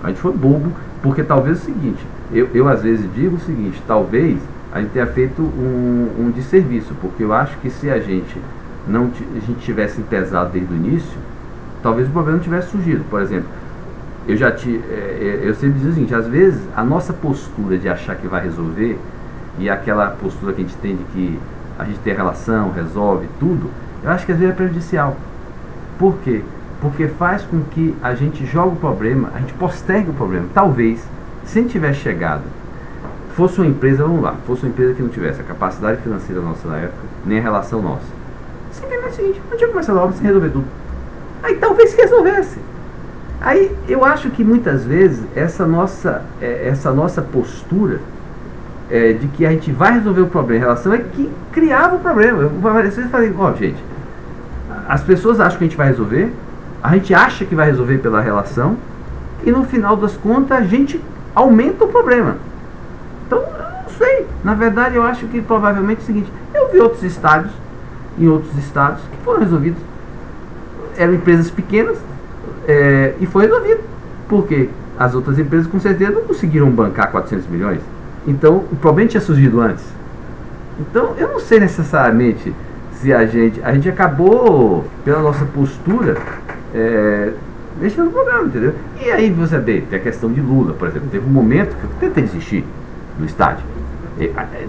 A gente foi bobo, porque talvez é o seguinte, eu às vezes digo o seguinte, talvez a gente tenha feito um desserviço, porque eu acho que se a gente tivesse pesado desde o início, talvez o problema não tivesse surgido. Por exemplo, eu sempre digo o seguinte, às vezes a nossa postura de achar que vai resolver e aquela postura que a gente tem de que a gente tem a relação, resolve tudo, eu acho que às vezes é prejudicial. Por quê? Porque faz com que a gente jogue o problema, a gente postergue o problema. Talvez, se a gente tivesse chegado, fosse uma empresa, vamos lá, fosse uma empresa que não tivesse a capacidade financeira nossa na época, nem a relação nossa. Simplesmente é o seguinte, não tinha começado a obra sem resolver tudo. Aí talvez se resolvesse. Aí eu acho que muitas vezes essa nossa postura de que a gente vai resolver o problema em relação é que criava o problema. Vocês falem, gente, as pessoas acham que a gente vai resolver, a gente acha que vai resolver pela relação, e no final das contas a gente aumenta o problema. Então, eu não sei. Na verdade, eu acho que provavelmente é o seguinte, eu vi outros estádios, em outros estados, que foram resolvidos. Eram empresas pequenas, e foi resolvido. Porque as outras empresas, com certeza, não conseguiram bancar 400 milhões. Então, o problema tinha surgido antes. Então, eu não sei necessariamente se a gente acabou, pela nossa postura, mexendo no problema, entendeu? E aí você vê, tem a questão de Lula, por exemplo. Teve um momento que eu tentei desistir do estádio.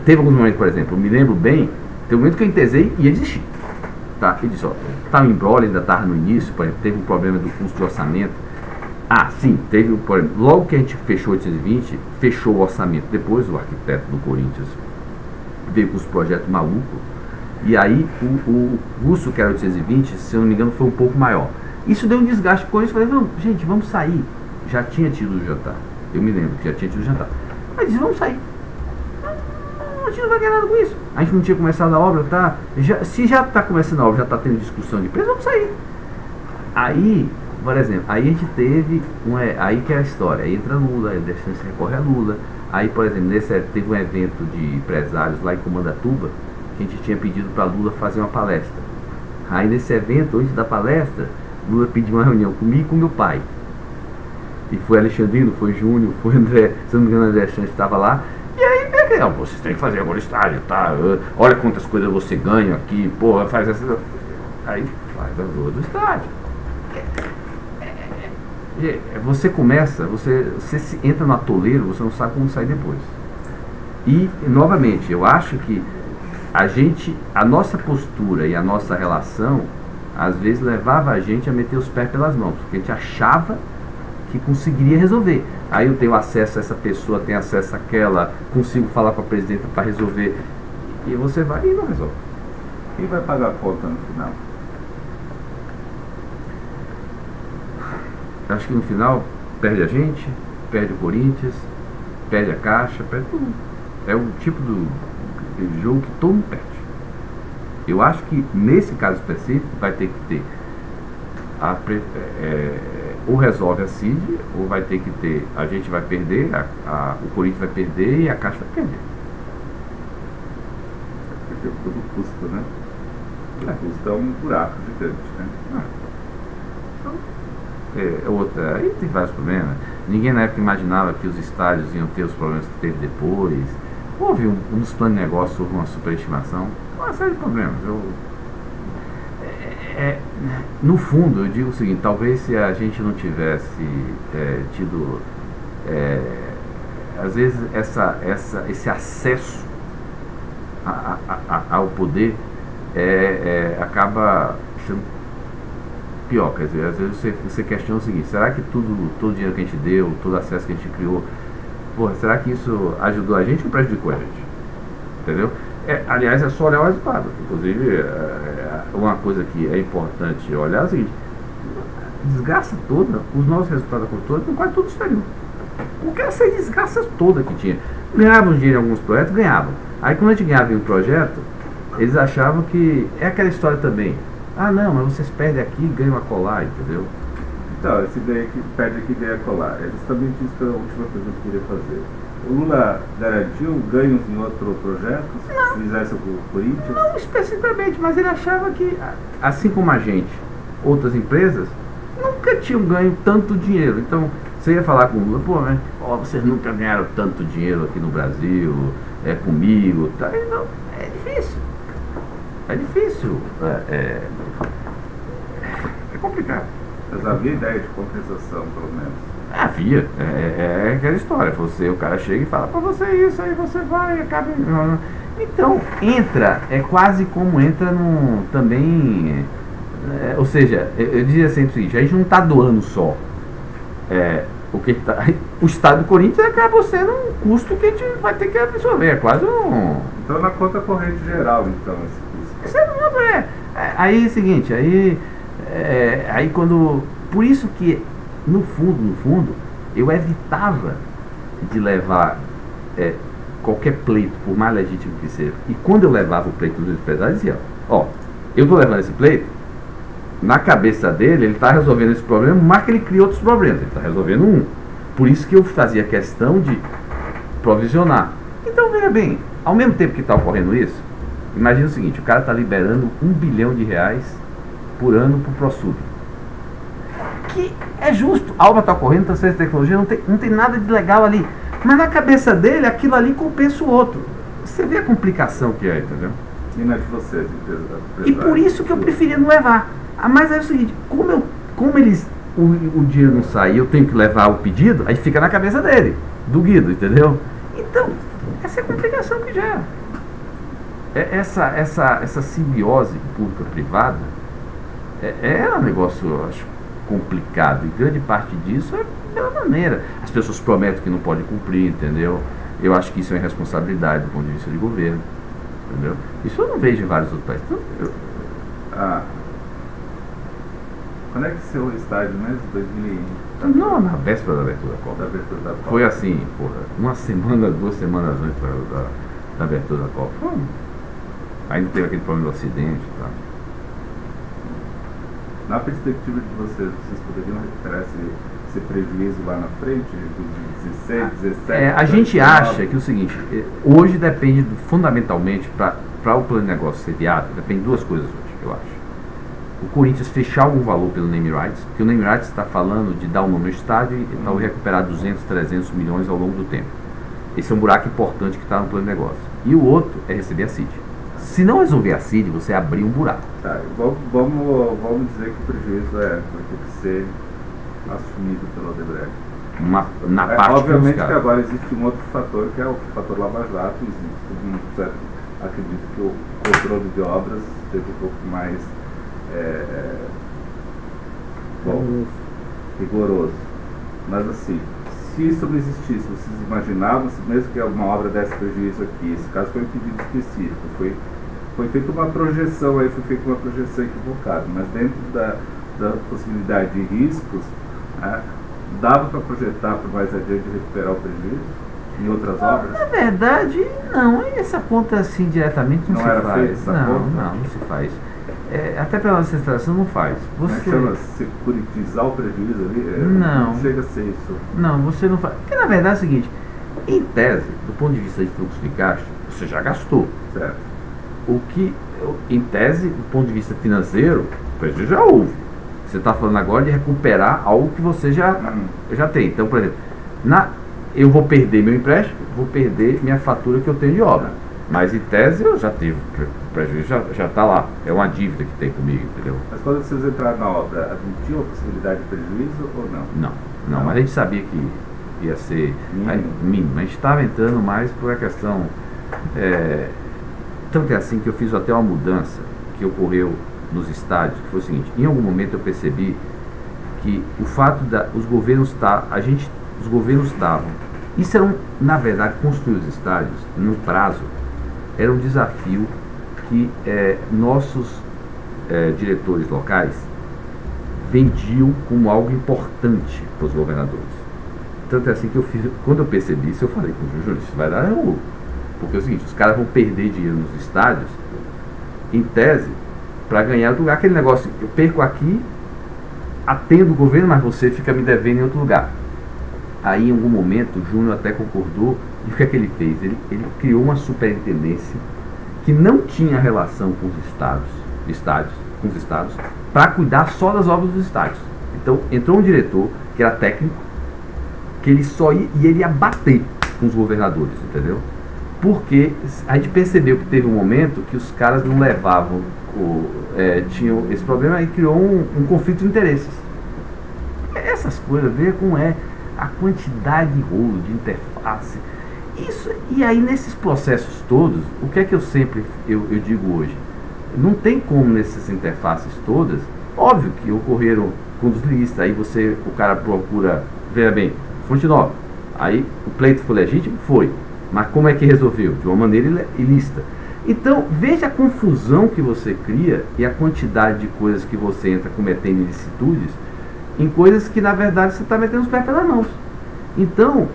Teve alguns momentos, por exemplo, eu me lembro bem, teve um momento que eu entesei e ia desistir. Tá? Eu disse, estava em embrolho, ainda estava no início, por exemplo, teve um problema do custo de orçamento. Sim, teve, por exemplo, logo que a gente fechou 820, fechou o orçamento. Depois o arquiteto do Corinthians veio com os projetos malucos. E aí o custo que era 820, se eu não me engano, foi um pouco maior. Isso deu um desgaste com isso. Falei, gente, vamos sair. Já tinha tido o jantar. Eu me lembro que já tinha tido o jantar. Mas disse, vamos sair. A gente não vai ganhar nada com isso. A gente não tinha começado a obra, tá? Se já está começando a obra, já está tendo discussão de preço, vamos sair. Aí, por exemplo, aí a gente teve, aí que é a história, aí entra Lula, aí se recorre a Lula. Aí, por exemplo, teve um evento de empresários lá em Comandatuba, que a gente tinha pedido para Lula fazer uma palestra. Aí nesse evento, antes da palestra, Lula pediu uma reunião comigo e com meu pai. E foi Alexandrino, foi Júnior, foi André, se não me engano, André Sanches estava lá. E aí, vocês têm que fazer agora estádio, tá? Olha quantas coisas você ganha aqui, porra, faz essa. Aí faz a rua do estádio. Você começa, você entra no atoleiro, você não sabe como sair depois. E, novamente, eu acho que a nossa postura e a nossa relação, às vezes levava a gente a meter os pés pelas mãos, porque a gente achava que conseguiria resolver. Aí eu tenho acesso a essa pessoa, tenho acesso àquela, consigo falar com a presidenta para resolver, e você vai e não resolve. Quem vai pagar a conta no final? Acho que no final perde a gente, perde o Corinthians, perde a Caixa, perde tudo. É o tipo de jogo que todo mundo perde. Eu acho que nesse caso específico vai ter que ter ou resolve a CID, ou vai ter que ter, a gente vai perder, o Corinthians vai perder e a Caixa vai perder. Porque todo custo, né? O custo é um buraco gigante, né? Outra, aí tem vários problemas. Ninguém na época imaginava que os estádios iam ter os problemas que teve depois. Houve nos planos de negócio, houve uma superestimação, uma série de problemas. No fundo, eu digo o seguinte, talvez se a gente não tivesse tido, às vezes, esse acesso ao poder acaba sendo pior. Quer dizer, às vezes você questiona o seguinte, será que todo o dinheiro que a gente deu, todo o acesso que a gente criou, será que isso ajudou a gente ou prejudicou a gente? Entendeu? Aliás, é só olhar o resultado. Inclusive, uma coisa que é importante olhar é o seguinte, desgraça toda, os nossos resultados da construtora estão quase todos exterior. Porque essa desgraça toda que tinha. Ganhavam dinheiro em alguns projetos, ganhavam. Aí quando a gente ganhava em um projeto, eles achavam que é aquela história também. Não, mas vocês perdem aqui e ganham a colar, entendeu? Então, esse ganha aqui, perde aqui e ganha a colar. É justamente isso que é a última coisa que eu queria fazer. O Lula garantiu ganhos em outro projeto? Se fizesse com o Corinthians? Não especificamente, mas ele achava que, assim como a gente, outras empresas, nunca tinham ganho tanto dinheiro. Então, você ia falar com o Lula, vocês nunca ganharam tanto dinheiro aqui no Brasil, comigo, tá? Não, é difícil. É difícil. É complicado. Mas havia ideia de compensação, pelo menos. Havia. É aquela história. O cara chega e fala pra você isso, aí você vai e acaba. Então, entra, é quase como entra num também. Ou seja, eu dizia sempre o seguinte: a gente não está doando só. O Estado do Corinthians acaba sendo um custo que a gente vai ter que absorver. É quase um. Então, na conta corrente geral, então, esse custo. Isso aí é o seguinte, aí quando. Por isso que, no fundo, eu evitava de levar qualquer pleito, por mais legítimo que seja. E quando eu levava o pleito dos empresários, dizia: eu estou levando esse pleito, na cabeça dele, ele está resolvendo esse problema, mas que ele cria outros problemas, ele está resolvendo um. Por isso que eu fazia questão de provisionar. Então, veja bem, ao mesmo tempo que está ocorrendo isso, imagina o seguinte: o cara está liberando R$1 bilhão por ano para o ProSub. Que é justo, a obra está ocorrendo, transferência de tecnologia, não tem nada de legal ali. Mas na cabeça dele, aquilo ali compensa o outro. Você vê a complicação que é, entendeu? E não é de vocês, e por isso que eu preferia não levar. Mas é o seguinte, como o dinheiro não sai, eu tenho que levar o pedido, aí fica na cabeça dele, do Guido, entendeu? Então, essa é a complicação que gera. Essa simbiose pública-privada é um negócio, eu acho, complicado. E grande parte disso é pela maneira. As pessoas prometem que não podem cumprir, entendeu? Eu acho que isso é responsabilidade do ponto de vista de governo, entendeu? Isso eu não vejo em vários outros países. Quando é que seu o estádio mesmo? 2001? Não, na véspera da abertura da Copa. Foi assim, uma semana, 2 semanas antes da abertura da Copa. Ainda teve aquele problema do acidente e tal. Na perspectiva de vocês poderiam recuperar esse prejuízo lá na frente, de 16, 17? A gente acha que é o seguinte: hoje depende fundamentalmente, para o plano de negócio ser viável, depende de 2 coisas hoje, eu acho. O Corinthians fechar algum valor pelo name rights, porque o name rights está falando de dar um nome ao estádio e tal, recuperar 200, 300 milhões ao longo do tempo. Esse é um buraco importante que está no plano de negócio. E o outro é receber a CID. Se não resolver a CID, você abrir um buraco. Tá, vamos dizer que o prejuízo vai ter que ser assumido pela Odebrecht. Na parte obviamente que agora existe um outro fator, que é o fator Lava Jato. Todo mundo acredita que o controle de obras teve um pouco mais rigoroso. Mas assim, se isso não existisse, vocês imaginavam, mesmo que alguma obra desse prejuízo aqui, esse caso foi um pedido específico, foi feita uma projeção aí, foi feita uma projeção equivocada, mas dentro da possibilidade de riscos, dava para projetar para mais adiante recuperar o prejuízo em outras obras? Na verdade, não. Essa conta assim diretamente não se faz. Não se faz. Até pela nossa legislação não faz. Você chama securitizar o prejuízo ali? Não chega a ser isso. Não, você não faz. Porque na verdade é o seguinte: em tese, do ponto de vista de fluxo de caixa, você já gastou. Certo. O que, em tese, do ponto de vista financeiro, o prejuízo já houve. Você está falando agora de recuperar algo que você já tem. Então, por exemplo, eu vou perder meu empréstimo, vou perder minha fatura que eu tenho de obra. Mas em tese eu já tive, o prejuízo já está lá. É uma dívida que tem comigo, entendeu? Mas quando vocês entraram na obra, admitiu a possibilidade de prejuízo ou não? Não, mas a gente sabia que ia ser mínimo. A gente estava entrando mais por a questão. Tanto é assim que eu fiz até uma mudança que ocorreu nos estádios, que foi o seguinte: em algum momento eu percebi que o fato os governos estavam. Isso era, na verdade, construir os estádios no prazo era um desafio que nossos diretores locais vendiam como algo importante para os governadores. Tanto é assim que quando eu percebi isso, eu falei com o Júlio: isso vai dar erro. Porque é o seguinte, os caras vão perder dinheiro nos estádios, em tese, para ganhar outro lugar. Aquele negócio, eu perco aqui, atendo o governo, mas você fica me devendo em outro lugar. Aí, em algum momento, o Júnior até concordou, e o que é que ele fez? Ele criou uma superintendência que não tinha relação com os estados, para cuidar só das obras dos estádios. Então, entrou um diretor, que era técnico, que ele só ele ia bater com os governadores, entendeu? Porque a gente percebeu que teve um momento que os caras não levavam, tinham esse problema, e criou um conflito de interesses. essas coisas, ver como é a quantidade de rolo, de interface. Isso, e aí nesses processos todos, o que é que eu sempre digo hoje? Não tem como nessas interfaces todas, óbvio que ocorreram com os listas, aí o cara procura, veja bem, fonte nova, aí o pleito foi legítimo? Foi, mas como é que resolveu? De uma maneira ilícita. Então, veja a confusão que você cria e a quantidade de coisas que você entra cometendo ilicitudes em coisas que, na verdade, você está metendo os pés pelas mãos. Então,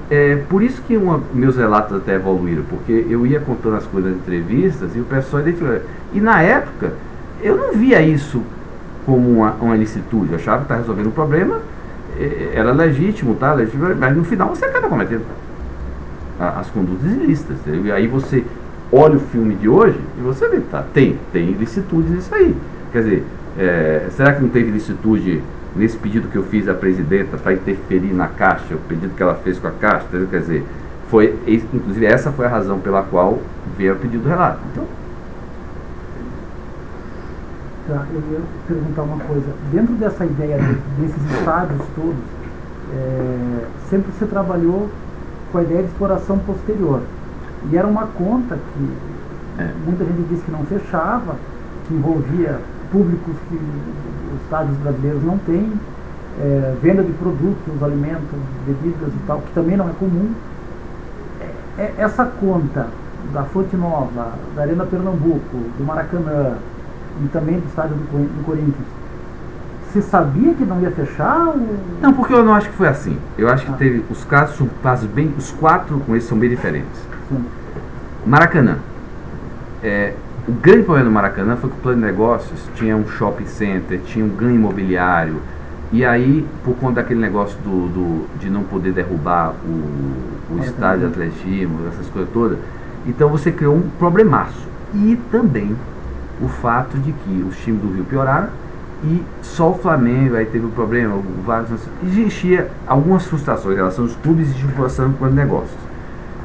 por isso que meus relatos até evoluíram, porque eu ia contando as coisas nas entrevistas e o pessoal identificou. E na época, eu não via isso como uma ilicitude. Eu achava que estava resolvendo um problema, era legítimo, tá? Mas no final você acaba cometendo as condutas ilícitas. Entendeu? E aí você olha o filme de hoje e você vê, tá, tem ilicitudes nisso aí. Quer dizer, será que não teve ilicitude nesse pedido que eu fiz à presidenta para interferir na Caixa, o pedido que ela fez com a Caixa? Entendeu? Quer dizer, inclusive essa foi a razão pela qual veio o pedido do relato. Então, tá, eu ia perguntar uma coisa. Dentro dessa ideia desses estádios todos, sempre você trabalhou com a ideia de exploração posterior. E era uma conta que muita gente disse que não fechava, que envolvia públicos que os estádios brasileiros não têm, venda de produtos, alimentos, bebidas e tal, que também não é comum. Essa conta da Fonte Nova, da Arena Pernambuco, do Maracanã e também do estádio do Corinthians, você sabia que não ia fechar? Ou... Não, porque eu não acho que foi assim. Eu acho que teve os casos, os quatro com esses são bem diferentes. Sim. Maracanã. O grande problema do Maracanã foi que o plano de negócios tinha um shopping center, tinha um ganho imobiliário, e aí, por conta daquele negócio de não poder derrubar o estádio de atletismo, essas coisas todas, então você criou um problemaço. E também o fato de que os times do Rio pioraram e só o Flamengo, aí teve um problema, existia algumas frustrações em relação aos clubes e frustração no plano de negócios.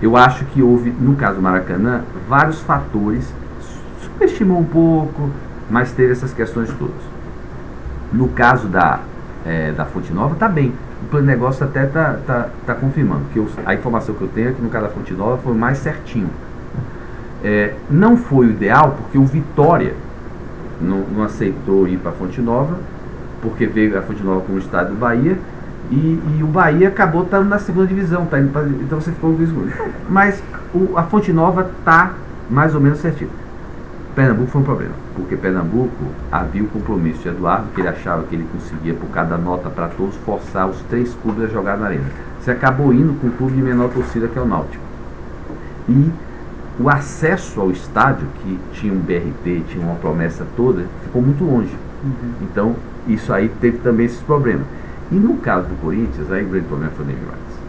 Eu acho que houve, no caso do Maracanã, vários fatores, subestimou um pouco, mas teve essas questões todas. No caso da Fonte Nova, está bem. O plano de negócio até está confirmando. Que a informação que eu tenho é que no caso da Fonte Nova foi mais certinho. Não foi o ideal, porque o Vitória não aceitou ir para a Fonte Nova, porque veio a Fonte Nova com o estádio do Bahia, e o Bahia acabou estando na segunda divisão, então você ficou com isso. Mas a Fonte Nova está mais ou menos certinho. Pernambuco foi um problema, porque Pernambuco havia o compromisso de Eduardo, que ele achava que ele conseguia, por cada nota para todos, forçar os 3 clubes a jogar na arena. Você acabou indo com o clube de menor torcida, que é o Náutico. E o acesso ao estádio, que tinha um BRT, tinha uma promessa toda, ficou muito longe. Então, isso aí teve também esses problemas. E no caso do Corinthians, aí o grande problema foi o name rights.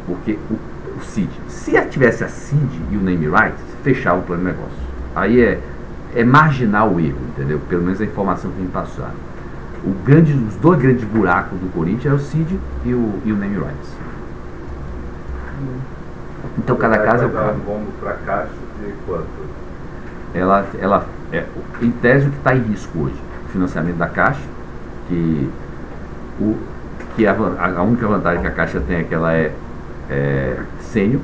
Porque o CID, se tivesse a CID e o name rights, fechava o plano de negócio. Aí é marginal o erro, entendeu? Pelo menos a informação que me passaram. Os 2 grandes buracos do Corinthians é o CID e o name rights. Então cada caso é o caso. Bombo para a Caixa de quanto? Ela em tese o que está em risco hoje, o financiamento da Caixa, que a única vantagem que a Caixa tem é que ela é sênior,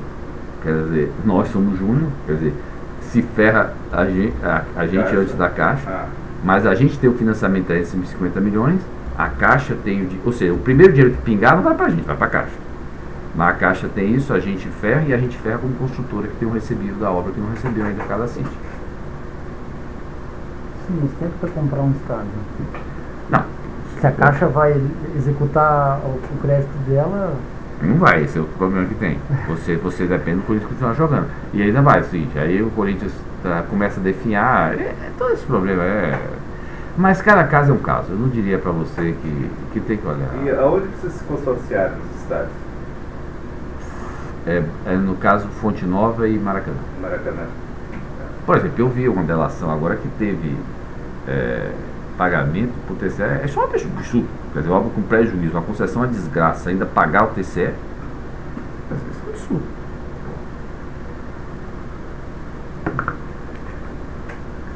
quer dizer, nós somos júnior, quer dizer, se ferra a gente antes da Caixa, mas a gente tem o financiamento de 350 milhões, a Caixa tem ou seja, o primeiro dinheiro que pingar não vai para a gente, vai para a Caixa. Mas a Caixa tem isso, a gente ferra, e a gente ferra como construtora que tem um recebido da obra que não recebeu ainda cada CID. Sim, mas sempre para comprar um estádio. Não. Se a Caixa vai executar o crédito dela... Não vai, esse é o problema que tem. Você depende do Corinthians continuar jogando. E ainda vai, seguinte, aí o Corinthians começa a definhar, todo esse problema Mas cada caso é um caso. Eu não diria para você que tem que olhar. E aonde vocês se consorciaram nos estádios? No caso, Fonte Nova e Maracanã. Maracanã. Por exemplo, eu vi uma delação agora que teve pagamento por TCE, é só um absurdo. Quer dizer, obra com prejuízo, uma concessão é desgraça, ainda pagar o TCE, isso é um absurdo.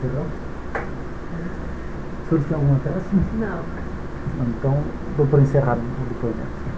Legal? O senhor tem alguma peça? Não. Então, dou por encerrado o depoimentos.